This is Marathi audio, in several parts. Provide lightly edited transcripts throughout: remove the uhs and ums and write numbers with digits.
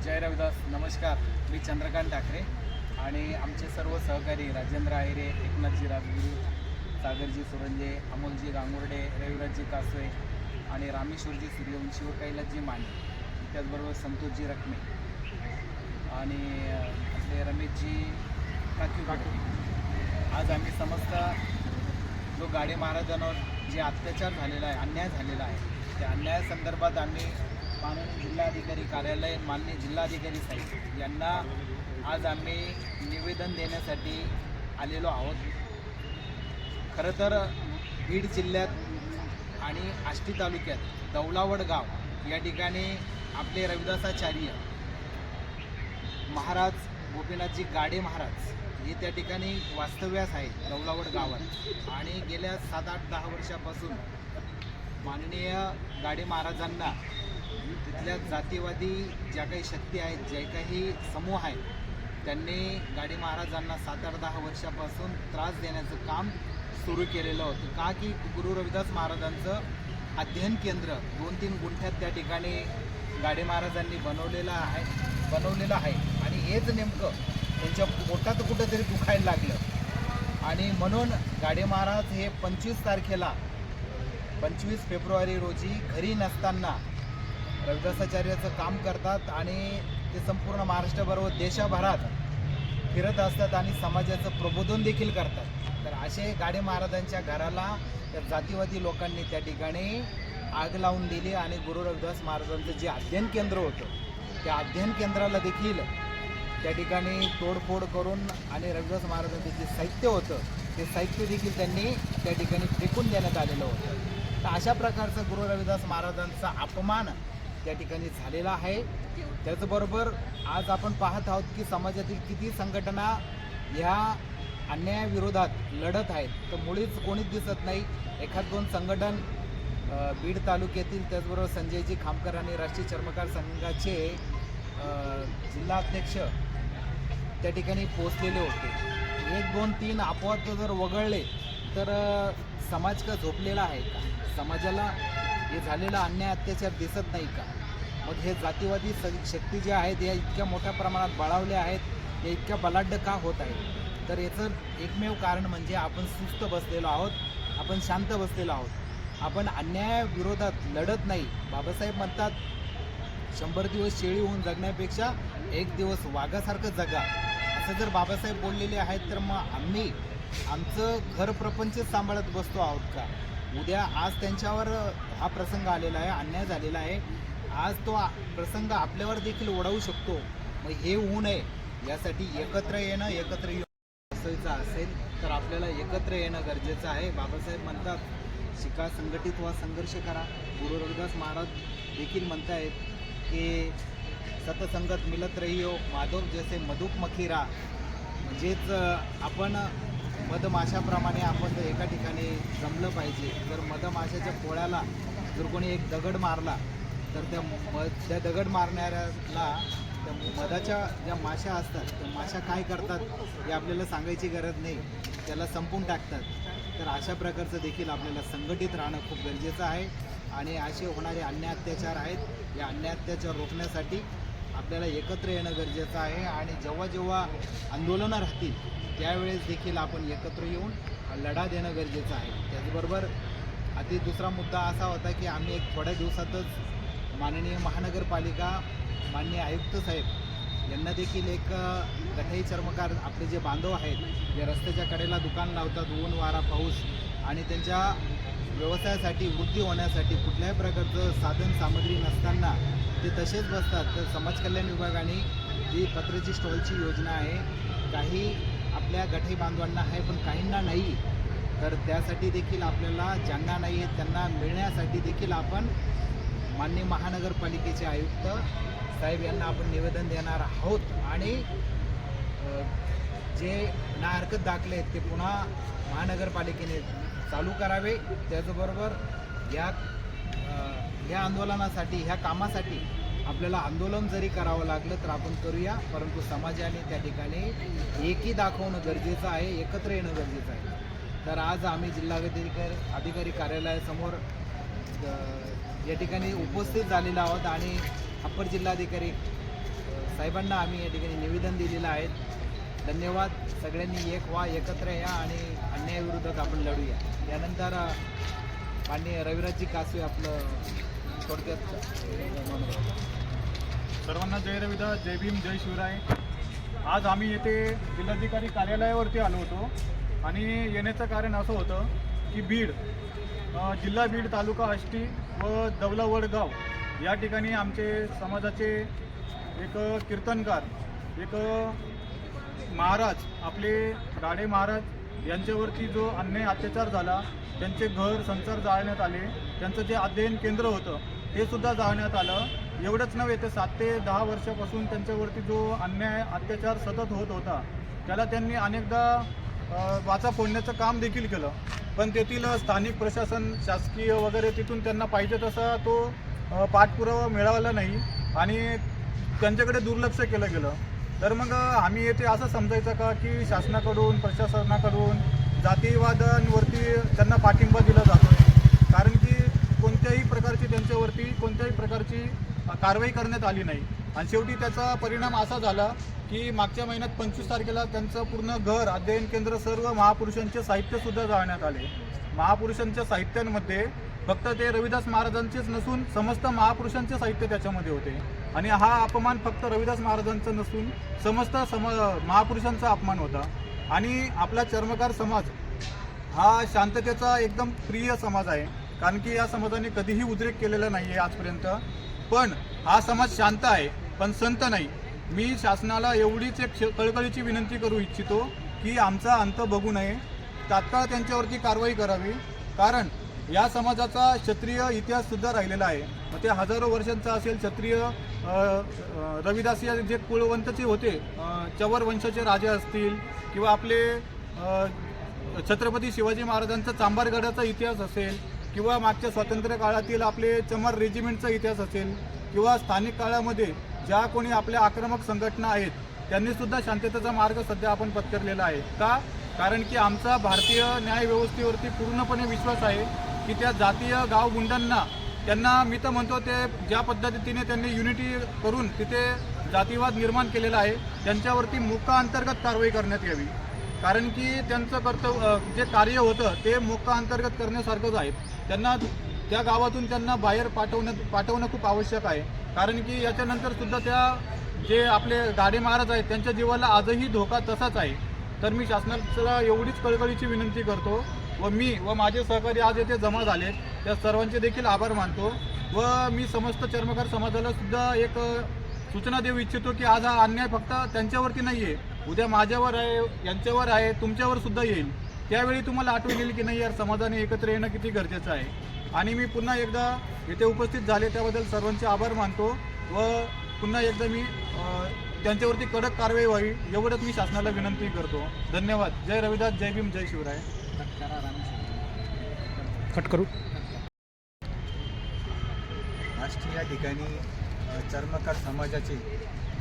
जय रविदास. नमस्कार. मी चंद्रकांत ठाकरे आणि आमचे सर्व सहकारी राजेंद्र आहिरे, एकनाथजी राजगुरू, सागरजी सुरंजे, अमोलजी गांगुर्डे, रविराजजी कासवे आणि रामेश्वरजी सूर्यवंशी व कैलासजी माने, त्याचबरोबर संतोषजी रखमे आणि आपले रमेशजी काकी. आज आम्ही समस्त जो गाडे महाराजांवर जे अत्याचार झालेला आहे, अन्याय झालेला आहे, त्या अन्यायासंदर्भात आम्ही माननीय जिल्हाधिकारी कार्यालय, माननीय जिल्हाधिकारी साहेब यांना आज आम्ही निवेदन देण्यासाठी आलेलो आहोत. खरं तर बीड जिल्ह्यात आणि आष्टी तालुक्यात दौलावड गाव या ठिकाणी आपले रविदासाचार्य महाराज गोपीनाथजी गाडे महाराज हे त्या ठिकाणी वास्तव्यास आहे दौलावड गावात. आणि गेल्या 7-8-10 वर्षापासून माननीय गाडे महाराजांना तिथल्या जातीवादी ज्या काही शक्ती आहेत, जे काही समूह आहेत, त्यांनी गाडे महाराजांना 7-8-10 वर्षापासून त्रास देण्याचं काम सुरू केलेलं होतं. का की गुरु रविदास महाराजांचं अध्ययन केंद्र 2-3 गुंठ्यात त्या ठिकाणी गाडे महाराजांनी बनवलेलं आहे आणि हेच नेमकं त्यांच्या पोटात कुठंतरी दुखायला लागलं आणि म्हणून गाडे महाराज हे 25 फेब्रुवारी रोजी घरी नसताना रविदासाचार्याचं काम करतात आणि ते संपूर्ण महाराष्ट्राबरोबर देशभरात फिरत असतात आणि समाजाचं प्रबोधन देखील करतात. तर असे गाडे महाराजांच्या घराला त्या जातीवादी लोकांनी त्या ठिकाणी आग लावून दिली आणि गुरु रविदास महाराजांचं जे अध्ययन केंद्र होतं त्या अध्ययन केंद्राला देखील त्या ठिकाणी तोडफोड करून आणि रविदास महाराजांचं जे साहित्य होतं ते साहित्य देखील त्यांनी त्या ठिकाणी फेकून देण्यात आलेलं होतं. तर अशा प्रकारचा गुरु रविदास महाराजांचा अपमान त्या ठिकाणी झालेला आहे. त्याचबरोबर आज आपण पाहत आहोत की समाजातील किती संघटना ह्या अन्यायाविरोधात लढत आहेत, तर मुळीच कोणीच दिसत नाही. 1-2 संघटन बीड तालुक्यातील, त्याचबरोबर संजयजी खामकर आणि राष्ट्रीय चर्मकार संघाचे जिल्हाध्यक्ष त्या ठिकाणी पोहोचलेले होते. 1-2-3 अपवाद जर वगळले तर समाज का झोपलेला आहे का? समाजाला हे झालेला अन्याय अत्याचार दिसत नाही का? मग हे जातीवादी शक्ती ज्या आहेत या इतक्या मोठ्या प्रमाणात बळावल्या आहेत, या इतक्या बलाढ्य का होत आहेत? तर याचं एकमेव कारण म्हणजे आपण सुस्त बसलेलो आहोत, आपण शांत बसलेलो आहोत, आपण अन्यायाविरोधात लढत नाही. बाबासाहेब म्हणतात 100 दिवस शेळी होऊन जगण्यापेक्षा 1 दिवस वाघासारखं जगा, असं जर बाबासाहेब बोललेले आहेत तर मग आम्ही आमचं घर प्रपंच सांभाळत बसतो आहोत का? उद्या आज त्यांच्यावर हा प्रसंग आलेला आहे, अन्याय झालेला आहे, आज तो प्रसंग आपल्यावर देखील ओढावू शकतो. मग हे होऊ नये यासाठी एकत्र येणं असेल तर आपल्याला एकत्र येणं गरजेचं आहे. बाबासाहेब म्हणतात शिका, संघटित व्हा, संघर्ष करा. गुरु रविदास महाराज देखील म्हणतायत की सतसंगत मिलत रहियो, माधव जैसे मधुक मखिरा. म्हणजेच आपण मधमाशाप्रमाणे आपण एका ठिकाणी जमलं पाहिजे. जर मधमाशाच्या पोळ्याला जर कोणी एक दगड मारला तर त्या दगड मारणाऱ्याला त्या मधाच्या ज्या माशा असतात त्या माशा काय करतात हे आपल्याला सांगायची गरज नाही, त्याला संपून टाकतात. तर अशा प्रकारचं देखील आपल्याला संघटित राहणं खूप गरजेचं आहे. आणि असे होणारे अन्याय अत्याचार आहेत, या अन्याय अत्याचार रोखण्यासाठी आपल्याला एकत्र येणं गरजेचं आहे. आणि जेव्हा जेव्हा आंदोलनं राहतील त्यावेळेस देखील आपण एकत्र येऊन लढा देणं गरजेचं आहे. त्याचबरोबर दुसरा मुद्दा असा होता की आम्ही थोड्या दिवसातच माननीय महानगरपालिका, माननीय आयुक्त साहेब यांना देखील एक गठाई चर्मकार आपले जे बांधव आहेत, जे रस्त्याच्या कडेला दुकान लावतात, ऊन वारा पाऊस, आणि त्यांच्या व्यवसायासाठी वृद्धी होण्यासाठी कुठल्याही प्रकारचं साधन सामग्री नसताना ते तसेच बसतात. तर समाज कल्याण विभागाने जी पत्र्याची स्टॉलची योजना आहे, काही आपल्या गठाई बांधवांना आहे पण काहींना नाही, तर त्यासाठी देखील आपल्याला ज्यांना नाही आहे त्यांना मिळण्यासाठी देखील आपण माननीय महानगरपालिकेचे आयुक्त साहेब यांना आपण निवेदन देणार आहोत. आणि जे ना हरकत दाखले आहेत ते पुन्हा महानगरपालिकेने चालू करावे. त्याचबरोबर ह्या आंदोलनासाठी, ह्या कामासाठी आपल्याला आंदोलन जरी करावं लागलं तर आपण करूया, परंतु समाजाने त्या ठिकाणी एकी दाखवणं गरजेचं आहे, एकत्र येणं गरजेचं आहे. तर आज आम्ही जिल्हाधिकारी कार्यालयासमोर या ठिकाणी उपस्थित झालेलो आहोत आणि अप्पर जिल्हाधिकारी साहेबांना आम्ही या ठिकाणी निवेदन दिलेलं आहे. धन्यवाद. सगळ्यांनी एक व्हा, एकत्र या आणि अन्यायाविरोधात आपण लढूया. यानंतर माननीय रविराजजी कासवे आपलं थोडक्यात. सर्वांना जय रविदास, जय भीम, जय शिवराय. आज आम्ही येथे जिल्हाधिकारी कार्यालयावरती आलो होतो आणि येण्याचं कारण असं होतं की जिल्हा बीड, तालुका आष्टी व दौलावड गाव या ठिकाणी आमचे समाजाचे एक कीर्तनकार, एक महाराज, आपले गाडे महाराज यांच्यावरती जो अन्याय अत्याचार झाला, त्यांचे घर संसार जाळण्यात आले, त्यांचं जे अध्ययन केंद्र होतं ते सुद्धा जाळण्यात आलं. एवढंच नव्हे तर 7 ते 10 वर्षापासून त्यांच्यावरती जो अन्याय अत्याचार सतत होत होता त्याला त्यांनी अनेकदा वाचा फोडण्याचं काम देखील केलं. पण तेथील स्थानिक प्रशासन, शासकीय वगैरे तिथून त्यांना पाहिजे तसा तो पाठपुरावा मिळाला नाही आणि त्यांच्याकडे दुर्लक्ष केलं गेलं. तर मग आम्ही येथे असं समजायचं का की शासनाकडून, प्रशासनाकडून जातीवादांवरती त्यांना पाठिंबा दिला जातो आहे, कारण की कोणत्याही प्रकारची त्यांच्यावरती कोणत्याही प्रकारची कारवाई करण्यात आली नाही. आणि शेवटी त्याचा परिणाम असा झाला की मागच्या महिन्यात 25 तारखेला त्यांचं पूर्ण घर, अध्ययन केंद्र, सर्व महापुरुषांचे साहित्यसुद्धा जाळण्यात आले. महापुरुषांच्या साहित्यांमध्ये फक्त ते रविदास महाराजांचेच नसून समस्त महापुरुषांचे साहित्य त्याच्यामध्ये होते. आणि हा अपमान फक्त रविदास महाराजांचा नसून समस्त महापुरुषांचा अपमान होता. आणि आपला चर्मकार समाज हा शांततेचा एकदम प्रिय समाज आहे, कारण की या समाजाने कधीही उद्रेक केलेला नाही आहे आजपर्यंत. पण हा समाज शांत आहे, पण संत नाही. मी शासनाला एवढीच एक कळकळीची विनंती करू इच्छितो की आमचा अंत बघू नये, तात्काळ त्यांच्यावरती कारवाई करावी. कारण या समाजाचा क्षत्रिय इतिहाससुद्धा राहिलेला आहे. मग ते हजारो वर्षांचा असेल. क्षत्रिय रविदासी जे कुळवंतचे होते, चवर वंशाचे राजे असतील किंवा आपले छत्रपती शिवाजी महाराजांचा चांभारगडाचा इतिहास असेल किंवा मागच्या स्वातंत्र्य काळातील आपले चमार रेजिमेंटचा इतिहास असेल किंवा स्थानिक काळामध्ये ज्या कोणी आपल्या आक्रमक संघटना आहेत त्यांनीसुद्धा शांततेचा मार्ग सध्या आपण पत्करलेला आहे. का? कारण की आमचा भारतीय न्यायव्यवस्थेवरती पूर्णपणे विश्वास आहे की त्या जातीय गावगुंडांना, त्यांना मी तर म्हणतो ते ज्या पद्धतीने त्यांनी युनिटी करून तिथे जातीवाद निर्माण केलेला आहे त्यांच्यावरती मोक्का अंतर्गत कारवाई करण्यात यावी. कारण की त्यांचं कर्तव्य जे कार्य होतं ते मोक्का अंतर्गत करण्यासारखंच आहे. त्यांना त्या गावातून त्यांना बाहेर पाठवणं खूप आवश्यक आहे. कारण की याच्यानंतर सुद्धा त्या जे आपले गाडे महाराज आहेत त्यांच्या जीवाला आजही धोका तसाच आहे. तर मी शासनाला एवढीच कळकळीची विनंती करतो व मी व माझे सहकारी आज येथे जमा झाले त्या सर्वांचे देखील आभार मानतो. व मी समस्त चर्मकार समाजाला सुद्धा एक सूचना देऊ इच्छितो की आज हा अन्याय फक्त त्यांच्यावरती नाही आहे, उद्या माझ्यावर आहे, यांच्यावर आहे, तुमच्यावर सुद्धा येईल. त्यावेळी तुम्हाला आठवण येईल की नाही यार, समाजाने एकत्र येणं किती गरजेचं आहे. आणि मी पुन्हा एकदा येथे उपस्थित झाले त्याबद्दल सर्वांचे आभार मानतो व पुन्हा एकदा मी त्यांच्यावरती कडक कारवाई व्हावी एवढंच मी शासनाला विनंती करतो. धन्यवाद. जय रविदास, जय भीम, जय शिवराय. कट करू. आष्टी या ठिकाणी चर्मकार समाजाचे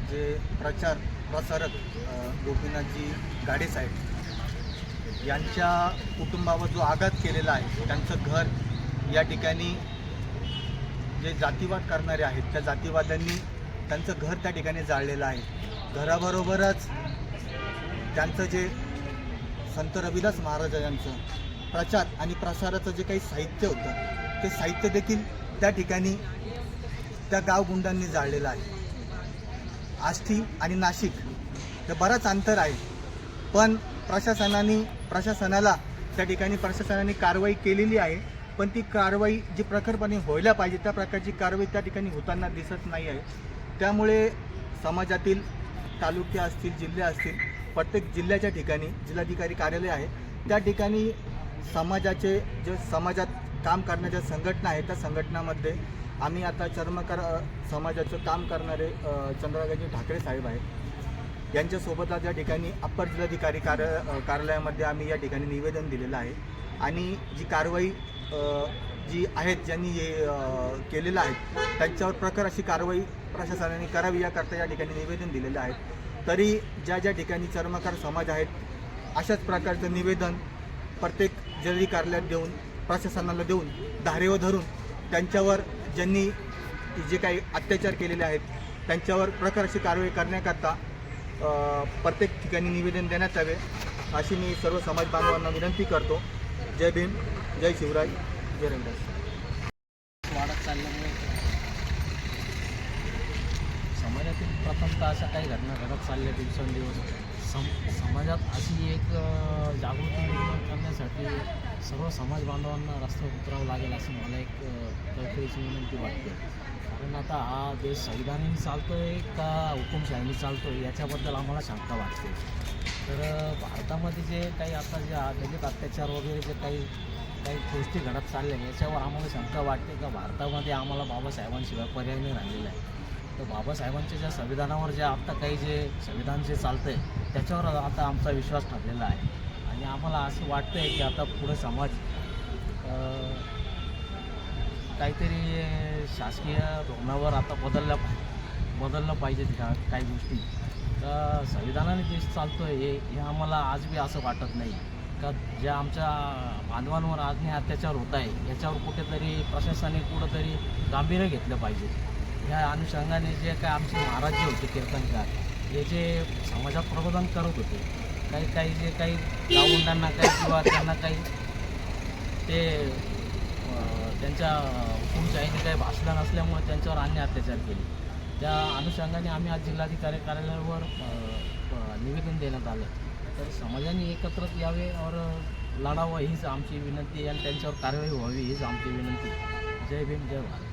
जे प्रसारक गोपीनाथजी गाडे साहेब यांच्या कुटुंबावर जो आघात केलेला आहे, त्यांचं घर या ठिकाणी जे जातीवाद करणारे आहेत त्या जातीवाद्यांनी त्यांचं घर त्या ठिकाणी जाळलेलं आहे. घराबरोबरच त्यांचं जे संत रविदास महाराज यांचं प्रचार आणि प्रसाराचं जे काही साहित्य होतं ते साहित्य देखील त्या ठिकाणी त्या गावगुंडांनी जाळलेलं आहे. आष्टी आणि नाशिक हे बरंच अंतर आहे, पण प्रशासनाला त्या ठिकाणी प्रशासनाने कारवाई केलेली आहे. पण ती कारवाई जी प्रखरपणे व्हायला पाहिजे त्या प्रकारची कारवाई त्या ठिकाणी होताना दिसत नाही आहे. त्यामुळे समाजातील तालुके असतील, जिल्हे असतील, प्रत्येक जिल्ह्याच्या ठिकाणी जिल्हाधिकारी कार्यालय आहे त्या ठिकाणी समाजाचे जे समाजात काम करण्याच्या संघटना आहेत त्या संघटनामध्ये आम्ही आता चर्मकार समाजाचं काम करणारे चंद्रकांतजी ठाकरे साहेब आहेत यांच्यासोबत आज या ठिकाणी अप्पर जिल्हाधिकारी कार्यालयामध्ये आम्ही या ठिकाणी निवेदन दिलेलं आहे. आणि जी कारवाई जी आहेत ज्यांनी हे केलेलं आहे त्यांच्यावर प्रखर अशी कारवाई प्रशासनाने करावी याकरता या ठिकाणी निवेदन दिलेलं आहे. तरी ज्या ज्या ठिकाणी चर्मकार समाज आहेत अशाच प्रकारचं निवेदन प्रत्येक जिल्हाधिकारी कार्यालयात देऊन प्रशासनाला देऊन धारेवर धरून त्यांच्यावर ज्यांनी जे काही अत्याचार केलेले आहेत त्यांच्यावर प्रकारची कारवाई करण्याकरता प्रत्येक ठिकाणी निवेदन देण्यात यावे अशी मी सर्व समाज बांधवांना विनंती करतो. जय भीम, जय शिवराय, जय रविदास. वाढत चालल्यामुळे समाजातील प्रथमतः अशा काही घटना घडत चालल्या दिवसेंदिवस. समाजात अशी एक जागृती निर्माण करण्यासाठी सर्व समाज बांधवांना रस्त्यावर उतरावं लागेल असं मला एक कळकळीची विनंती वाटते. कारण आता हा देश संविधानाने चालतो आहे का हुकुमशाहीने चालतो आहे याच्याबद्दल आम्हाला शंका वाटते. तर भारतामध्ये जे काही आता जे दलित अत्याचार वगैरे जे काही गोष्टी घडत चालल्या याच्यावर आम्हाला शंका वाटते का भारतामध्ये आम्हाला बाबासाहेबांशिवाय पर्याय नाही राहिलेला आहे. तर बाबासाहेबांच्या ज्या संविधानावर जे आता काही जे संविधान जे चालतं आहे त्याच्यावर आता आमचा विश्वास ठरलेला आहे. आणि आम्हाला असं वाटतं आहे की आता पुढे समाज काहीतरी शासकीय धोरणावर आता बदललं पाहिजे काही गोष्टी. तर संविधानाने देश चालतो आहे हे आम्हाला आज बी असं वाटत नाही का ज्या आमच्या बांधवांवर अन्याय अत्याचार होत आहे याच्यावर कुठेतरी प्रशासनाने कुठंतरी गांभीर्य घेतलं पाहिजे. ह्या अनुषंगाने जे काय आमचे महाराज जे होते कीर्तनकार हे जे समाजात प्रबोधन करत होते काही जे काही गावंडांना काही किंवा त्यांना काही ते त्यांच्या हुकुमशाहीने काही भाषलं नसल्यामुळे त्यांच्यावर अन्याय अत्याचार केले. त्या अनुषंगाने आम्ही आज जिल्हाधिकारी कार्यालयावर निवेदन देण्यात आलं. तर समाजाने एकत्रच यावे और लढावं हीच आमची विनंती आणि त्यांच्यावर कारवाई व्हावी हीच आमची विनंती. जय भीम, जय भारत.